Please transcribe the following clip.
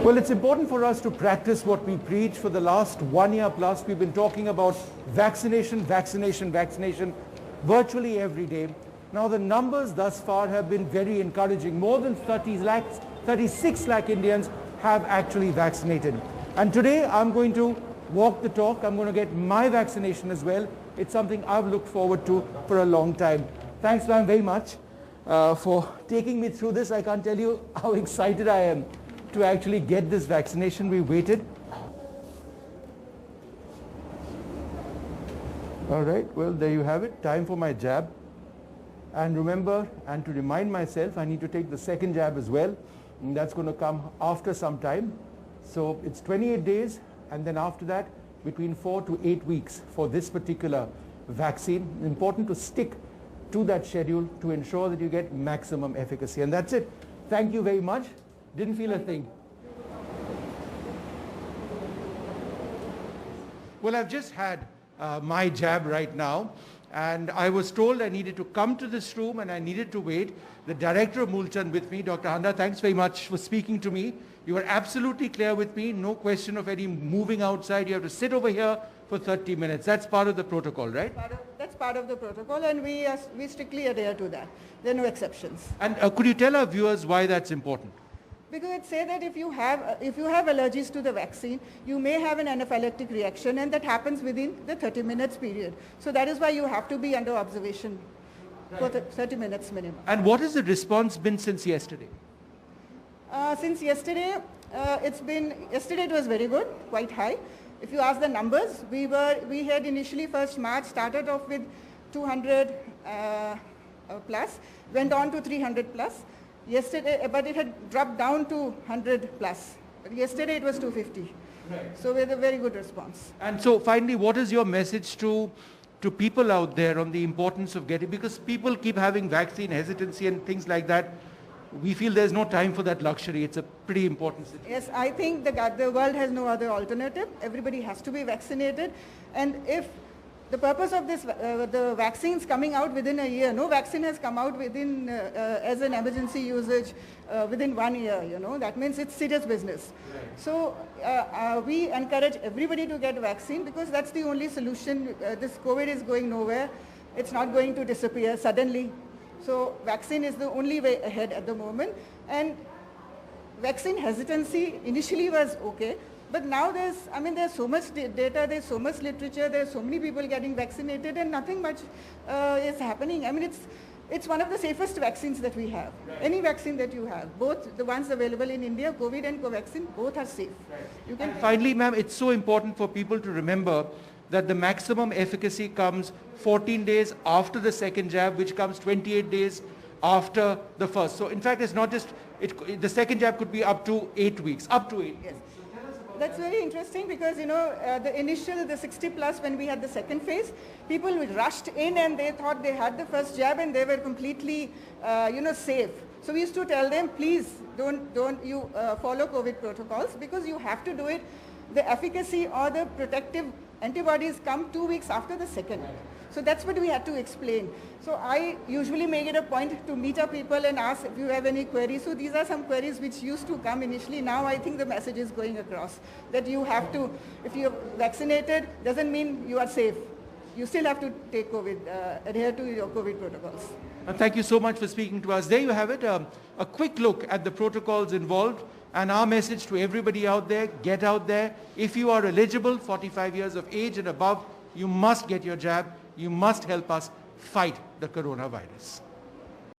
Well, it's important for us to practice what we preach. For the last 1 year plus, we've been talking about vaccination, vaccination, vaccination virtually every day. Now, the numbers thus far have been very encouraging. More than 36 lakh Indians have actually vaccinated. And today, I'm going to walk the talk. I'm going to get my vaccination as well. It's something I've looked forward to for a long time. Thanks, ma'am, very much for taking me through this. I can't tell you how excited I am to actually get this vaccination. We waited. All right, well, there you have it. Time for my jab. And remember, and to remind myself, I need to take the second jab as well. And that's going to come after some time. So it's 28 days, and then after that, between 4 to 8 weeks for this particular vaccine. Important to stick to that schedule to ensure that you get maximum efficacy. And that's it. Thank you very much. Didn't feel a thing. Well, I've just had my jab right now, and I was told I needed to come to this room and I needed to wait. The director of Mulchand with me, Dr. Handa, thanks very much for speaking to me. You were absolutely clear with me. No question of any moving outside. You have to sit over here for 30 minutes. That's part of the protocol, right? That's part of the protocol, and we strictly adhere to that. There are no exceptions. And could you tell our viewers why that's important? Because it says that if you have allergies to the vaccine, you may have an anaphylactic reaction, and that happens within the 30 minutes period. So that is why you have to be under observation for 30 minutes minimum. And what has the response been since yesterday? Since yesterday, yesterday it was very good, quite high. If you ask the numbers, we had initially 1st March started off with 200 plus, went on to 300 plus. Yesterday, but it had dropped down to 100 plus. But yesterday it was 250. Right. So we had a very good response. And so finally, what is your message to people out there on the importance of getting, because people keep having vaccine hesitancy and things like that. We feel there's no time for that luxury. It's a pretty important situation. Yes, I think the world has no other alternative. Everybody has to be vaccinated. And if the purpose of this, the vaccines coming out within a year, no vaccine has come out within, as an emergency usage within 1 year, that means it's serious business. Right. So we encourage everybody to get vaccine because that's the only solution. This COVID is going nowhere. It's not going to disappear suddenly. So vaccine is the only way ahead at the moment. And vaccine hesitancy initially was okay. But now there's so much data, there's so much literature, there's so many people getting vaccinated, and nothing much is happening. I mean, it's one of the safest vaccines that we have. Right. Any vaccine that you have, both the ones available in India, COVID and Covaxin, both are safe. Right. And finally, ma'am, it's so important for people to remember that the maximum efficacy comes 14 days after the second jab, which comes 28 days after the first. So in fact, it's not just, the second jab could be up to 8 weeks, up to 8 yes. That's very interesting because, the 60 plus, when we had the second phase, people rushed in and they thought they had the first jab and they were completely, safe. So we used to tell them, please don't you follow COVID protocols because you have to do it. The efficacy or the protective antibodies come 2 weeks after the second. So that's what we had to explain. So I usually make it a point to meet up people and ask if you have any queries. So these are some queries which used to come initially. Now I think the message is going across that you have to, if you're vaccinated, doesn't mean you are safe. You still have to take COVID, adhere to your COVID protocols. Thank you so much for speaking to us. There you have it, a quick look at the protocols involved. And our message to everybody out there, get out there. If you are eligible, 45 years of age and above, you must get your jab. You must help us fight the coronavirus.